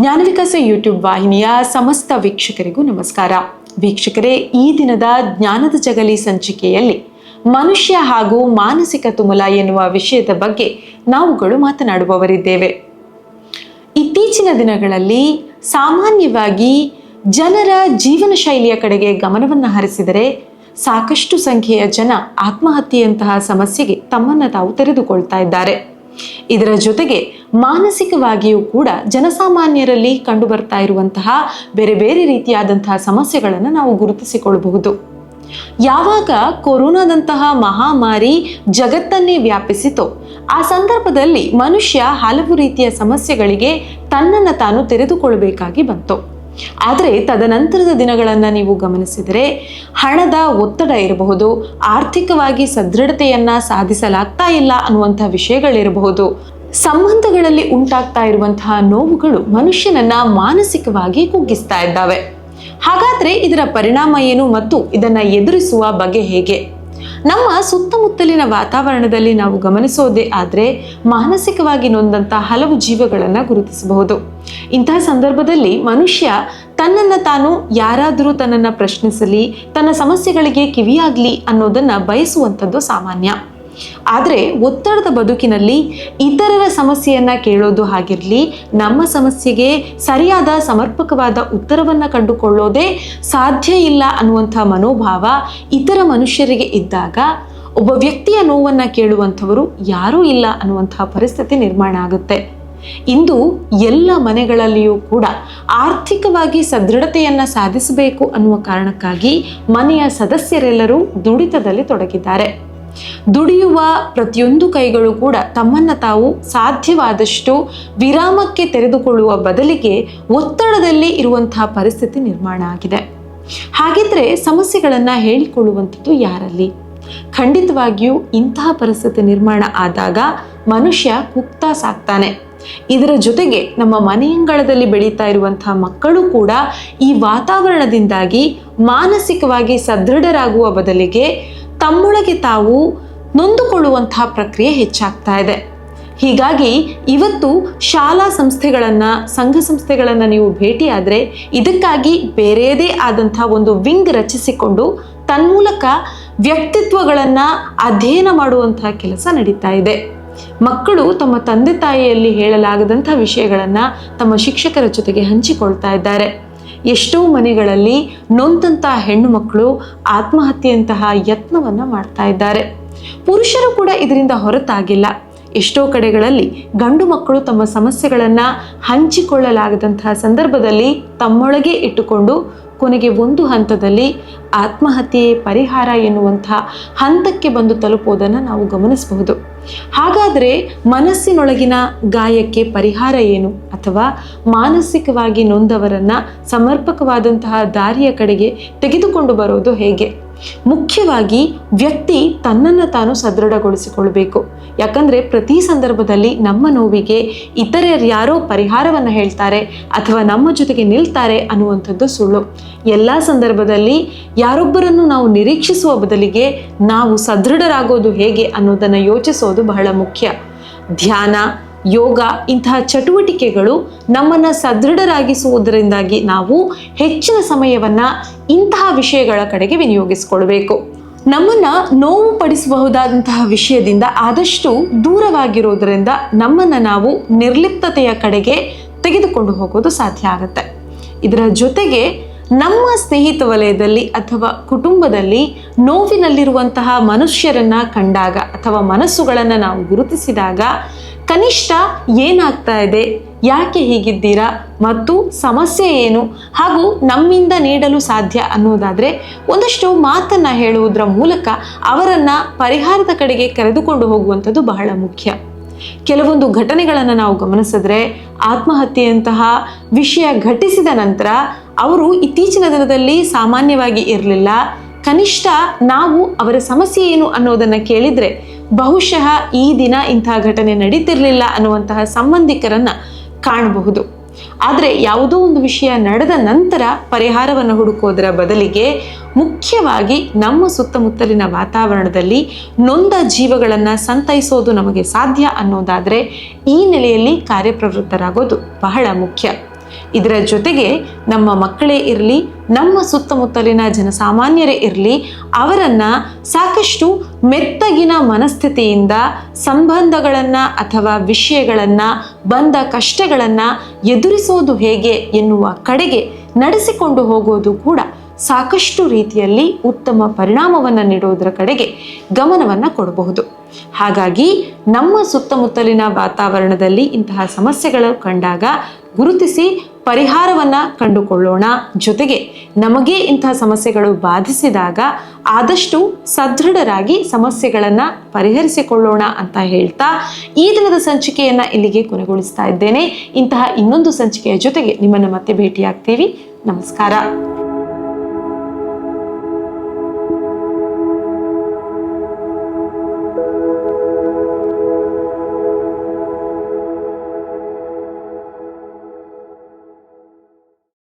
ಜ್ಞಾನವಿಕಾಸ YouTube ವಾಹಿನಿಯ ಸಮಸ್ತ ವೀಕ್ಷಕರಿಗೂ ನಮಸ್ಕಾರ. ವೀಕ್ಷಕರೇ, ಈ ದಿನದ ಜ್ಞಾನದ ಜಗಲಿ ಸಂಚಿಕೆಯಲ್ಲಿ ಮನುಷ್ಯ ಹಾಗೂ ಮಾನಸಿಕ ತುಮುಲ ಎನ್ನುವ ವಿಷಯದ ಬಗ್ಗೆ ನಾವುಗಳು ಮಾತನಾಡುವವರಿದ್ದೇವೆ. ಇತ್ತೀಚಿನ ದಿನಗಳಲ್ಲಿ ಸಾಮಾನ್ಯವಾಗಿ ಜನರ ಜೀವನ ಶೈಲಿಯ ಕಡೆಗೆ ಗಮನವನ್ನು ಹರಿಸಿದರೆ ಸಾಕಷ್ಟು ಸಂಖ್ಯೆಯ ಜನ ಆತ್ಮಹತ್ಯೆಯಂತಹ ಸಮಸ್ಯೆಗೆ ತಮ್ಮನ್ನು ತಾವು ತೆರೆದುಕೊಳ್ತಾ ಇದ್ದಾರೆ. ಇದರ ಜೊತೆಗೆ ಮಾನಸಿಕವಾಗಿಯೂ ಕೂಡ ಜನಸಾಮಾನ್ಯರಲ್ಲಿ ಕಂಡು ಬರ್ತಾ ಇರುವಂತಹ ಬೇರೆ ಬೇರೆ ರೀತಿಯಾದಂತಹ ಸಮಸ್ಯೆಗಳನ್ನು ನಾವು ಗುರುತಿಸಿಕೊಳ್ಳಬಹುದು. ಯಾವಾಗ ಕೊರೋನಾದಂತಹ ಮಹಾಮಾರಿ ಜಗತ್ತನ್ನೇ ವ್ಯಾಪಿಸಿತೋ ಆ ಸಂದರ್ಭದಲ್ಲಿ ಮನುಷ್ಯ ಹಲವು ರೀತಿಯ ಸಮಸ್ಯೆಗಳಿಗೆ ತನ್ನನ್ನು ತಾನು ತೆರೆದುಕೊಳ್ಳಬೇಕಾಗಿ ಬಂತು. ಆದರೆ ತದನಂತರದ ದಿನಗಳನ್ನು ನೀವು ಗಮನಿಸಿದರೆ ಹಣದ ಒತ್ತಡ ಇರಬಹುದು, ಆರ್ಥಿಕವಾಗಿ ಸದೃಢತೆಯನ್ನ ಸಾಧಿಸಲಾಗ್ತಾ ಇಲ್ಲ ಅನ್ನುವಂಥ ವಿಷಯಗಳಿರಬಹುದು, ಸಂಬಂಧಗಳಲ್ಲಿ ಉಂಟಾಗ್ತಾ ಇರುವಂತಹ ನೋವುಗಳು ಮನುಷ್ಯನನ್ನ ಮಾನಸಿಕವಾಗಿ ಕುಗ್ಗಿಸ್ತಾ ಇದ್ದಾವೆ. ಹಾಗಾದ್ರೆ ಇದರ ಪರಿಣಾಮ ಏನು ಮತ್ತು ಇದನ್ನ ಎದುರಿಸುವ ಬಗೆ ಹೇಗೆ? ನಮ್ಮ ಸುತ್ತಮುತ್ತಲಿನ ವಾತಾವರಣದಲ್ಲಿ ನಾವು ಗಮನಿಸೋದೇ ಆದರೆ ಮಾನಸಿಕವಾಗಿ ನೊಂದಂತಹ ಹಲವು ಜೀವಗಳನ್ನು ಗುರುತಿಸಬಹುದು. ಇಂತಹ ಸಂದರ್ಭದಲ್ಲಿ ಮನುಷ್ಯ ತನ್ನನ್ನು ತಾನು ಯಾರಾದರೂ ತನ್ನನ್ನು ಪ್ರಶ್ನಿಸಲಿ, ತನ್ನ ಸಮಸ್ಯೆಗಳಿಗೆ ಕಿವಿಯಾಗಲಿ ಅನ್ನೋದನ್ನು ಬಯಸುವಂಥದ್ದು ಸಾಮಾನ್ಯ. ಆದರೆ ಒತ್ತಡದ ಬದುಕಿನಲ್ಲಿ ಇತರರ ಸಮಸ್ಯೆಯನ್ನು ಕೇಳೋದು ಹಾಗಿರಲಿ, ನಮ್ಮ ಸಮಸ್ಯೆಗೆ ಸರಿಯಾದ ಸಮರ್ಪಕವಾದ ಉತ್ತರವನ್ನು ಕಂಡುಕೊಳ್ಳೋದೇ ಸಾಧ್ಯ ಇಲ್ಲ ಅನ್ನುವಂಥ ಮನೋಭಾವ ಇತರ ಮನುಷ್ಯರಿಗೆ ಇದ್ದಾಗ ಒಬ್ಬ ವ್ಯಕ್ತಿಯ ನೋವನ್ನು ಕೇಳುವಂಥವರು ಯಾರೂ ಇಲ್ಲ ಅನ್ನುವಂತಹ ಪರಿಸ್ಥಿತಿ ನಿರ್ಮಾಣ ಆಗುತ್ತೆ. ಇಂದು ಎಲ್ಲ ಮನೆಗಳಲ್ಲಿಯೂ ಕೂಡ ಆರ್ಥಿಕವಾಗಿ ಸದೃಢತೆಯನ್ನು ಸಾಧಿಸಬೇಕು ಅನ್ನುವ ಕಾರಣಕ್ಕಾಗಿ ಮನೆಯ ಸದಸ್ಯರೆಲ್ಲರೂ ದುಡಿತದಲ್ಲಿ ತೊಡಗಿದ್ದಾರೆ. ದುಡಿಯುವ ಪ್ರತಿಯೊಂದು ಕೈಗಳು ಕೂಡ ತಮ್ಮನ್ನು ತಾವು ಸಾಧ್ಯವಾದಷ್ಟು ವಿರಾಮಕ್ಕೆ ತೆರೆದುಕೊಳ್ಳುವ ಬದಲಿಗೆ ಒತ್ತಡದಲ್ಲಿ ಇರುವಂತಹ ಪರಿಸ್ಥಿತಿ ನಿರ್ಮಾಣ ಆಗಿದೆ. ಹಾಗಿದ್ರೆ ಸಮಸ್ಯೆಗಳನ್ನು ಹೇಳಿಕೊಳ್ಳುವಂಥದ್ದು ಯಾರಲ್ಲಿ? ಖಂಡಿತವಾಗಿಯೂ ಇಂತಹ ಪರಿಸ್ಥಿತಿ ನಿರ್ಮಾಣ ಆದಾಗ ಮನುಷ್ಯ ಕುಗ್ತಾ ಸಾಕ್ತಾನೆ. ಇದರ ಜೊತೆಗೆ ನಮ್ಮ ಮನೆಯಂಗಳದಲ್ಲಿ ಬೆಳೀತಾ ಇರುವಂತಹ ಮಕ್ಕಳು ಕೂಡ ಈ ವಾತಾವರಣದಿಂದಾಗಿ ಮಾನಸಿಕವಾಗಿ ಸದೃಢರಾಗುವ ಬದಲಿಗೆ ತಮ್ಮೊಳಗೆ ತಾವು ನೊಂದುಕೊಳ್ಳುವಂತಹ ಪ್ರಕ್ರಿಯೆ ಹೆಚ್ಚಾಗ್ತಾ ಇದೆ. ಹೀಗಾಗಿ ಇವತ್ತು ಶಾಲಾ ಸಂಸ್ಥೆಗಳನ್ನು, ಸಂಘ ಸಂಸ್ಥೆಗಳನ್ನು ನೀವು ಭೇಟಿಯಾದರೆ ಇದಕ್ಕಾಗಿ ಬೇರೆಯದೇ ಆದಂಥ ಒಂದು ವಿಂಗ್ ರಚಿಸಿಕೊಂಡು ತನ್ಮೂಲಕ ವ್ಯಕ್ತಿತ್ವಗಳನ್ನು ಅಧ್ಯಯನ ಮಾಡುವಂತಹ ಕೆಲಸ ನಡೀತಾ ಇದೆ. ಮಕ್ಕಳು ತಮ್ಮ ತಂದೆ ತಾಯಿಯಲ್ಲಿ ಹೇಳಲಾಗದಂಥ ವಿಷಯಗಳನ್ನು ತಮ್ಮ ಶಿಕ್ಷಕರ ಜೊತೆಗೆ ಹಂಚಿಕೊಳ್ತಾ ಇದ್ದಾರೆ. ಎಷ್ಟೋ ಮನೆಗಳಲ್ಲಿ ನೊಂದಂತಹ ಹೆಣ್ಣು ಮಕ್ಕಳು ಆತ್ಮಹತ್ಯೆಯಂತಹ ಯತ್ನವನ್ನು ಮಾಡ್ತಾ ಇದ್ದಾರೆ. ಪುರುಷರು ಕೂಡ ಇದರಿಂದ ಹೊರತಾಗಿಲ್ಲ. ಎಷ್ಟೋ ಕಡೆಗಳಲ್ಲಿ ಗಂಡು ಮಕ್ಕಳು ತಮ್ಮ ಸಮಸ್ಯೆಗಳನ್ನು ಹಂಚಿಕೊಳ್ಳಲಾಗದಂತಹ ಸಂದರ್ಭದಲ್ಲಿ ತಮ್ಮೊಳಗೆ ಇಟ್ಟುಕೊಂಡು ಕೊನೆಗೆ ಒಂದು ಹಂತದಲ್ಲಿ ಆತ್ಮಹತ್ಯೆ ಪರಿಹಾರ ಎನ್ನುವಂತಹ ಹಂತಕ್ಕೆ ಬಂದು ತಲುಪುವುದನ್ನು ನಾವು ಗಮನಿಸಬಹುದು. ಹಾಗಾದರೆ ಮನಸ್ಸಿನೊಳಗಿನ ಗಾಯಕ್ಕೆ ಪರಿಹಾರ ಏನು? ಅಥವಾ ಮಾನಸಿಕವಾಗಿ ನೊಂದವರನ್ನು ಸಮರ್ಪಕವಾದಂತಹ ದಾರಿಯ ಕಡೆಗೆ ತೆಗೆದುಕೊಂಡು ಬರೋದು ಹೇಗೆ? ಮುಖ್ಯವಾಗಿ ವ್ಯಕ್ತಿ ತನ್ನನ್ನು ತಾನು ಸದೃಢಗೊಳಿಸಿಕೊಳ್ಬೇಕು. ಯಾಕಂದರೆ ಪ್ರತಿ ಸಂದರ್ಭದಲ್ಲಿ ನಮ್ಮ ನೋವಿಗೆ ಇತರರ್ಯಾರೋ ಪರಿಹಾರವನ್ನು ಹೇಳ್ತಾರೆ ಅಥವಾ ನಮ್ಮ ಜೊತೆಗೆ ನಿಲ್ತಾರೆ ಅನ್ನುವಂಥದ್ದು ಸುಳ್ಳು. ಎಲ್ಲ ಸಂದರ್ಭದಲ್ಲಿ ಯಾರೊಬ್ಬರನ್ನು ನಾವು ನಿರೀಕ್ಷಿಸುವ ಬದಲಿಗೆ ನಾವು ಸದೃಢರಾಗೋದು ಹೇಗೆ ಅನ್ನೋದನ್ನು ಯೋಚಿಸೋದು ಬಹಳ ಮುಖ್ಯ. ಧ್ಯಾನ, ಯೋಗ ಇಂತಹ ಚಟುವಟಿಕೆಗಳು ನಮ್ಮನ್ನು ಸದೃಢರಾಗಿಸುವುದರಿಂದಾಗಿ ನಾವು ಹೆಚ್ಚಿನ ಸಮಯವನ್ನು ಇಂತಹ ವಿಷಯಗಳ ಕಡೆಗೆ ವಿನಿಯೋಗಿಸಿಕೊಳ್ಬೇಕು. ನಮ್ಮನ್ನು ನೋವು ಪಡಿಸಬಹುದಾದಂತಹ ವಿಷಯದಿಂದ ಆದಷ್ಟು ದೂರವಾಗಿರೋದರಿಂದ ನಮ್ಮನ್ನು ನಾವು ನಿರ್ಲಿಪ್ತತೆಯ ಕಡೆಗೆ ತೆಗೆದುಕೊಂಡು ಹೋಗೋದು ಸಾಧ್ಯ ಆಗುತ್ತೆ. ಇದರ ಜೊತೆಗೆ ನಮ್ಮ ಸ್ನೇಹಿತ ವಲಯದಲ್ಲಿ ಅಥವಾ ಕುಟುಂಬದಲ್ಲಿ ನೋವಿನಲ್ಲಿರುವಂತಹ ಮನುಷ್ಯರನ್ನು ಕಂಡಾಗ ಅಥವಾ ಮನಸ್ಸುಗಳನ್ನು ನಾವು ಗುರುತಿಸಿದಾಗ ಕನಿಷ್ಠ ಏನಾಗ್ತಾ ಇದೆ, ಯಾಕೆ ಹೀಗಿದ್ದೀರಾ ಮತ್ತು ಸಮಸ್ಯೆ ಏನು ಹಾಗೂ ನಮ್ಮಿಂದ ನೀಡಲು ಸಾಧ್ಯ ಅನ್ನೋದಾದರೆ ಒಂದಷ್ಟು ಮಾತನ್ನು ಹೇಳುವುದರ ಮೂಲಕ ಅವರನ್ನು ಪರಿಹಾರದ ಕಡೆಗೆ ಕರೆದುಕೊಂಡು ಹೋಗುವಂಥದ್ದು ಬಹಳ ಮುಖ್ಯ. ಕೆಲವೊಂದು ಘಟನೆಗಳನ್ನು ನಾವು ಗಮನಿಸಿದ್ರೆ ಆತ್ಮಹತ್ಯೆಯಂತಹ ವಿಷಯ ಘಟಿಸಿದ ನಂತರ ಅವರು ಇತ್ತೀಚಿನ ದಿನದಲ್ಲಿ ಸಾಮಾನ್ಯವಾಗಿ ಇರಲಿಲ್ಲ. ಕನಿಷ್ಠ ನಾವು ಅವರ ಸಮಸ್ಯೆ ಏನು ಅನ್ನೋದನ್ನು ಕೇಳಿದರೆ ಬಹುಶಃ ಈ ದಿನ ಇಂತಹ ಘಟನೆ ನಡೀತಿರಲಿಲ್ಲ ಅನ್ನುವಂತಹ ಸಂಬಂಧಿಕರನ್ನು ಕಾಣಬಹುದು. ಆದರೆ ಯಾವುದೋ ಒಂದು ವಿಷಯ ನಡೆದ ನಂತರ ಪರಿಹಾರವನ್ನು ಹುಡುಕೋದರ ಬದಲಿಗೆ ಮುಖ್ಯವಾಗಿ ನಮ್ಮ ಸುತ್ತಮುತ್ತಲಿನ ವಾತಾವರಣದಲ್ಲಿ ನೊಂದ ಜೀವಗಳನ್ನು ಸಂತೈಸೋದು ನಮಗೆ ಸಾಧ್ಯ ಅನ್ನೋದಾದರೆ ಈ ನೆಲೆಯಲ್ಲಿ ಕಾರ್ಯಪ್ರವೃತ್ತರಾಗೋದು ಬಹಳ ಮುಖ್ಯ. ಇದರ ಜೊತೆಗೆ ನಮ್ಮ ಮಕ್ಕಳೇ ಇರಲಿ, ನಮ್ಮ ಸುತ್ತಮುತ್ತಲಿನ ಜನಸಾಮಾನ್ಯರೇ ಇರಲಿ, ಅವರನ್ನು ಸಾಕಷ್ಟು ಮೆತ್ತಗಿನ ಮನಸ್ಥಿತಿಯಿಂದ ಸಂಬಂಧಗಳನ್ನು ಅಥವಾ ವಿಷಯಗಳನ್ನು, ಬಂದ ಕಷ್ಟಗಳನ್ನು ಎದುರಿಸೋದು ಹೇಗೆ ಎನ್ನುವ ಕಡೆಗೆ ನಡೆಸಿಕೊಂಡು ಹೋಗೋದು ಕೂಡ ಸಾಕಷ್ಟು ರೀತಿಯಲ್ಲಿ ಉತ್ತಮ ಪರಿಣಾಮವನ್ನು ನೀಡೋದರ ಕಡೆಗೆ ಗಮನವನ್ನು ಕೊಡಬಹುದು. ಹಾಗಾಗಿ ನಮ್ಮ ಸುತ್ತಮುತ್ತಲಿನ ವಾತಾವರಣದಲ್ಲಿ ಇಂತಹ ಸಮಸ್ಯೆಗಳು ಕಂಡಾಗ ಗುರುತಿಸಿ ಪರಿಹಾರವನ್ನು ಕಂಡುಕೊಳ್ಳೋಣ. ಜೊತೆಗೆ ನಮಗೆ ಇಂತಹ ಸಮಸ್ಯೆಗಳು ಬಾಧಿಸಿದಾಗ ಆದಷ್ಟು ಸದೃಢರಾಗಿ ಸಮಸ್ಯೆಗಳನ್ನು ಪರಿಹರಿಸಿಕೊಳ್ಳೋಣ ಅಂತ ಹೇಳ್ತಾ ಈ ದಿನದ ಸಂಚಿಕೆಯನ್ನು ಇಲ್ಲಿಗೆ ಕೊನೆಗೊಳಿಸ್ತಾ ಇದ್ದೇನೆ. ಇಂತಹ ಇನ್ನೊಂದು ಸಂಚಿಕೆಯ ಜೊತೆಗೆ ನಿಮ್ಮನ್ನು ಮತ್ತೆ ಭೇಟಿಯಾಗ್ತೀವಿ. ನಮಸ್ಕಾರ.